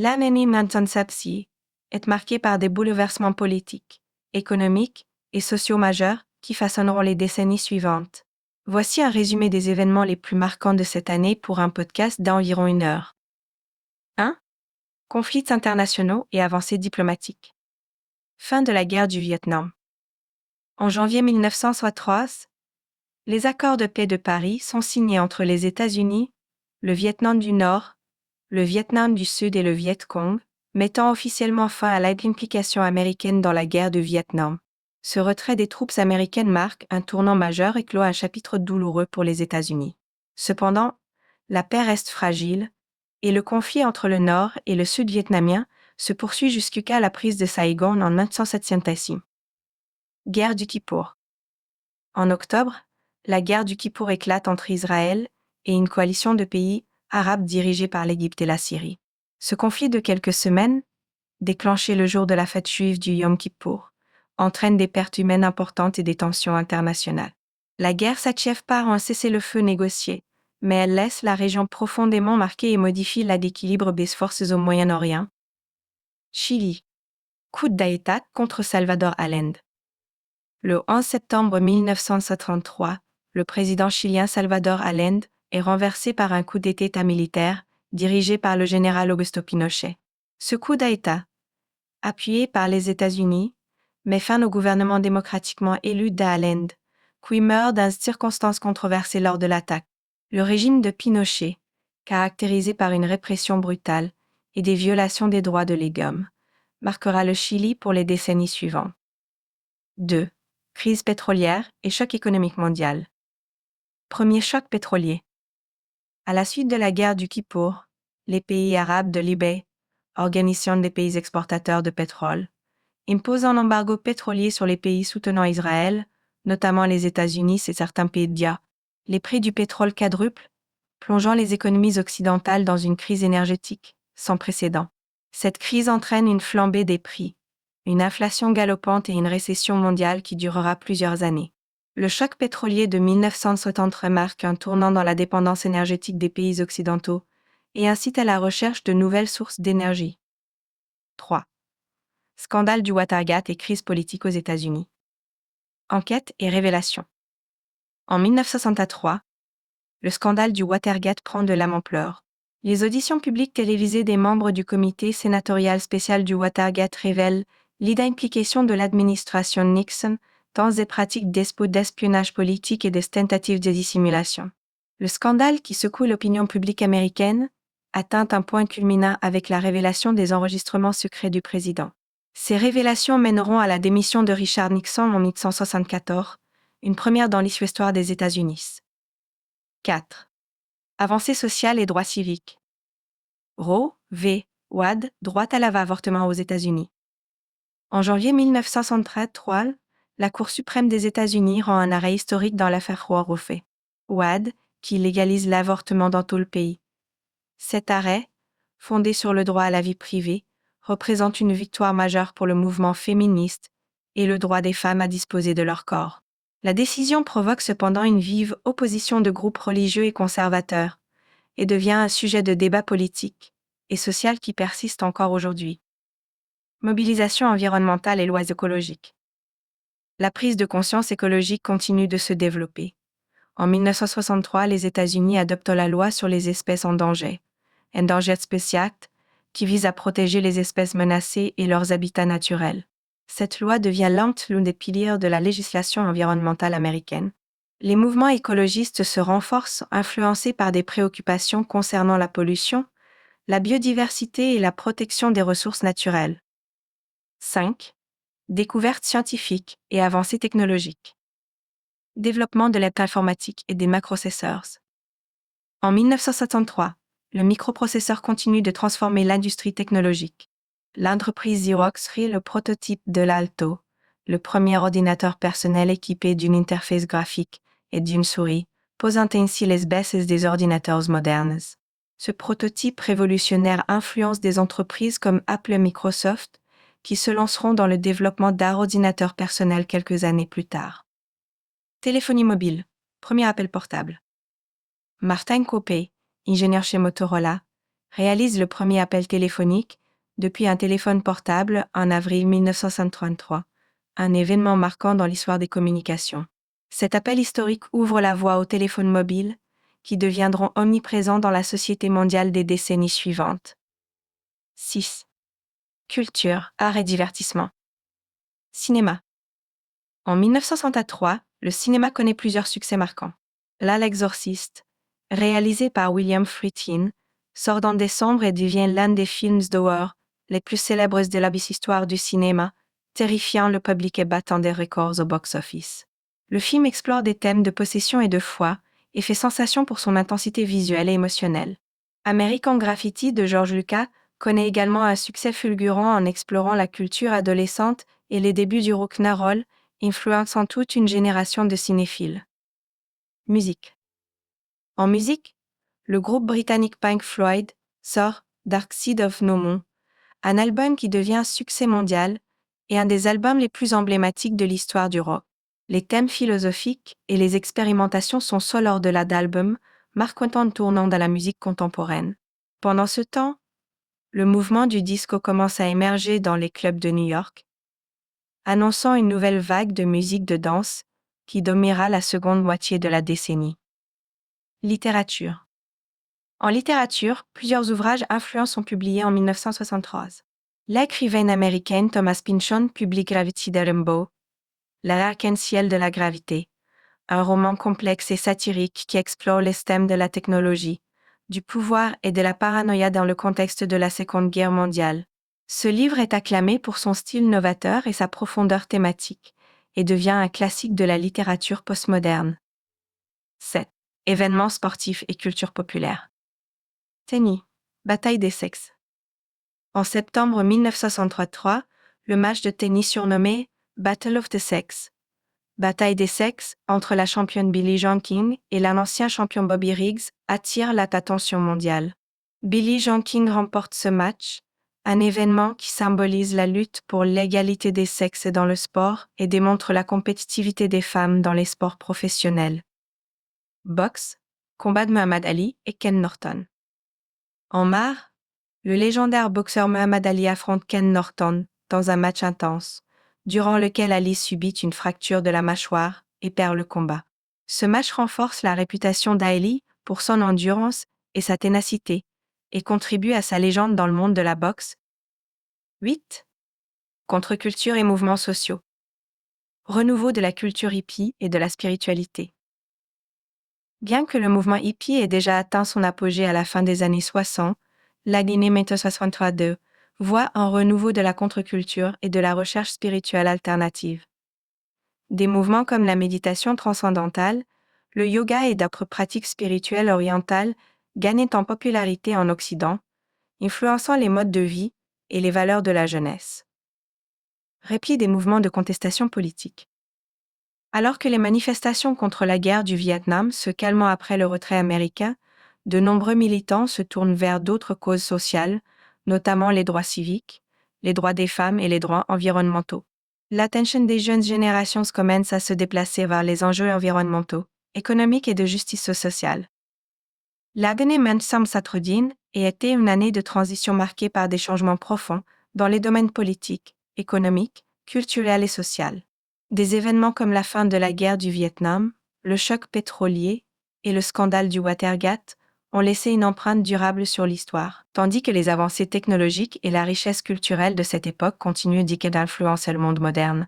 L'année 1976 est marquée par des bouleversements politiques, économiques et sociaux majeurs qui façonneront les décennies suivantes. Voici un résumé des événements les plus marquants de cette année pour un podcast d'environ 1 heure. 1. Conflits internationaux et avancées diplomatiques. Fin de la guerre du Vietnam. En janvier 1963, les accords de paix de Paris sont signés entre les États-Unis, le Vietnam du Nord, le Vietnam du Sud et le Viet Cong, mettant officiellement fin à l'implication américaine dans la guerre du Vietnam. Ce retrait des troupes américaines marque un tournant majeur et clôt un chapitre douloureux pour les États-Unis. Cependant, la paix reste fragile, et le conflit entre le Nord et le Sud vietnamien se poursuit jusqu'à la prise de Saigon en 1976. Guerre du Kippour. En octobre, la guerre du Kippour éclate entre Israël et une coalition de pays arabes dirigés par l'Égypte et la Syrie. Ce conflit de quelques semaines, déclenché le jour de la fête juive du Yom Kippour, entraîne des pertes humaines importantes et des tensions internationales. La guerre s'achève par un cessez-le-feu négocié, mais elle laisse la région profondément marquée et modifie l'équilibre des forces au Moyen-Orient. Chili. Coup d'État contre Salvador Allende. Le 11 septembre 1963, le président chilien Salvador Allende est renversé par un coup d'État militaire dirigé par le général Augusto Pinochet. Ce coup d'État, appuyé par les États-Unis, met fin au gouvernement démocratiquement élu d'Allende, qui meurt dans circonstances controversées lors de l'attaque. Le régime de Pinochet, caractérisé par une répression brutale et des violations des droits de l'homme, marquera le Chili pour les décennies suivantes. 2. Crise pétrolière et choc économique mondial. Premier choc pétrolier. À la suite de la guerre du Kippour, les pays arabes de l'OPEP, Organisation des pays exportateurs de pétrole, imposent un embargo pétrolier sur les pays soutenant Israël, notamment les États-Unis et certains pays d'IA. Les prix du pétrole quadruplent, plongeant les économies occidentales dans une crise énergétique sans précédent. Cette crise entraîne une flambée des prix, une inflation galopante et une récession mondiale qui durera plusieurs années. Le choc pétrolier de 1960 remarque un tournant dans la dépendance énergétique des pays occidentaux et incite à la recherche de nouvelles sources d'énergie. 3. Scandale du Watergate et crise politique aux États-Unis. Enquête et révélation. En 1963, le scandale du Watergate prend de l'ampleur. Les auditions publiques télévisées des membres du comité sénatorial spécial du Watergate révèlent l'implication de l'administration Nixon dans des pratiques d'espionnage politique et des tentatives de dissimulation. Le scandale qui secoue l'opinion publique américaine atteint un point culminant avec la révélation des enregistrements secrets du président. Ces révélations mèneront à la démission de Richard Nixon en 1974, une première dans l'histoire des États-Unis. 4. Avancées sociales et droits civiques. Roe v. Wade, droit à l'avortement aux États-Unis. En janvier 1963, la Cour suprême des États-Unis rend un arrêt historique dans l'affaire Roe v. Wade, qui légalise l'avortement dans tout le pays. Cet arrêt, fondé sur le droit à la vie privée, représente une victoire majeure pour le mouvement féministe et le droit des femmes à disposer de leur corps. La décision provoque cependant une vive opposition de groupes religieux et conservateurs et devient un sujet de débat politique et social qui persiste encore aujourd'hui. Mobilisation environnementale et lois écologiques. La prise de conscience écologique continue de se développer. En 1963, les États-Unis adoptent la loi sur les espèces en danger, Endangered Species Act, qui vise à protéger les espèces menacées et leurs habitats naturels. Cette loi devient l'un des piliers de la législation environnementale américaine. Les mouvements écologistes se renforcent, influencés par des préoccupations concernant la pollution, la biodiversité et la protection des ressources naturelles. 5. Découvertes scientifiques et avancées technologiques. Développement de l'informatique et des microprocesseurs. En 1973, le microprocesseur continue de transformer l'industrie technologique. L'entreprise Xerox crée le prototype de l'Alto, le premier ordinateur personnel équipé d'une interface graphique et d'une souris, posant ainsi les bases des ordinateurs modernes. Ce prototype révolutionnaire influence des entreprises comme Apple et Microsoft, qui se lanceront dans le développement d'ordinateurs personnels quelques années plus tard. Téléphonie mobile, premier appel portable. Martin Koppé, ingénieur chez Motorola, réalise le premier appel téléphonique depuis un téléphone portable en avril 1953, un événement marquant dans l'histoire des communications. Cet appel historique ouvre la voie aux téléphones mobiles, qui deviendront omniprésents dans la société mondiale des décennies suivantes. 6. Culture, art et divertissement. Cinéma. En 1963, le cinéma connaît plusieurs succès marquants. L'Exorciste, réalisé par William Friedkin, sort en décembre et devient l'un des films d'horreur les plus célèbres de l'histoire du cinéma, terrifiant le public et battant des records au box-office. Le film explore des thèmes de possession et de foi et fait sensation pour son intensité visuelle et émotionnelle. American Graffiti de George Lucas connaît également un succès fulgurant en explorant la culture adolescente et les débuts du rock'n'roll, influençant toute une génération de cinéphiles. Musique. En musique, le groupe britannique Pink Floyd sort Dark Side of No Moon, un album qui devient un succès mondial et un des albums les plus emblématiques de l'histoire du rock. Les thèmes philosophiques et les expérimentations sont seuls lors de l'album, marquant un tournant dans la musique contemporaine. Pendant ce temps, le mouvement du disco commence à émerger dans les clubs de New York, annonçant une nouvelle vague de musique de danse qui dominera la seconde moitié de la décennie. Littérature. En littérature, plusieurs ouvrages influents sont publiés en 1973. L'écrivaine américaine Thomas Pynchon publie Gravity de Rimbaud, l'arc-en-ciel de la gravité, un roman complexe et satirique qui explore les thèmes de la technologie, du pouvoir et de la paranoïa dans le contexte de la Seconde Guerre mondiale. Ce livre est acclamé pour son style novateur et sa profondeur thématique, et devient un classique de la littérature postmoderne. 7. Événements sportifs et culture populaire. Tennis. Bataille des sexes. En septembre 1963, le match de tennis surnommé Battle of the Sexes, bataille des sexes, entre la championne Billie Jean King et l'ancien champion Bobby Riggs, attire l'attention mondiale. Billie Jean King remporte ce match, un événement qui symbolise la lutte pour l'égalité des sexes dans le sport et démontre la compétitivité des femmes dans les sports professionnels. Boxe, combat de Muhammad Ali et Ken Norton. En mars, le légendaire boxeur Muhammad Ali affronte Ken Norton dans un match intense, durant lequel Ali subit une fracture de la mâchoire et perd le combat. Ce match renforce la réputation d'Ali pour son endurance et sa ténacité, et contribue à sa légende dans le monde de la boxe. 8. Contre-culture et mouvements sociaux. Renouveau de la culture hippie et de la spiritualité. Bien que le mouvement hippie ait déjà atteint son apogée à la fin des années 60, l'année 1962 voit un renouveau de la contre-culture et de la recherche spirituelle alternative. Des mouvements comme la méditation transcendantale, le yoga et d'autres pratiques spirituelles orientales gagnent en popularité en Occident, influençant les modes de vie et les valeurs de la jeunesse. Répit des mouvements de contestation politique. Alors que les manifestations contre la guerre du Vietnam se calment après le retrait américain, de nombreux militants se tournent vers d'autres causes sociales, notamment les droits civiques, les droits des femmes et les droits environnementaux. L'attention des jeunes générations commence à se déplacer vers les enjeux environnementaux, économiques et de justice sociale. L'année 1970 a été une année de transition marquée par des changements profonds dans les domaines politiques, économiques, culturels et sociaux. Des événements comme la fin de la guerre du Vietnam, le choc pétrolier et le scandale du Watergate ont laissé une empreinte durable sur l'histoire, tandis que les avancées technologiques et la richesse culturelle de cette époque continuent d'influencer le monde moderne.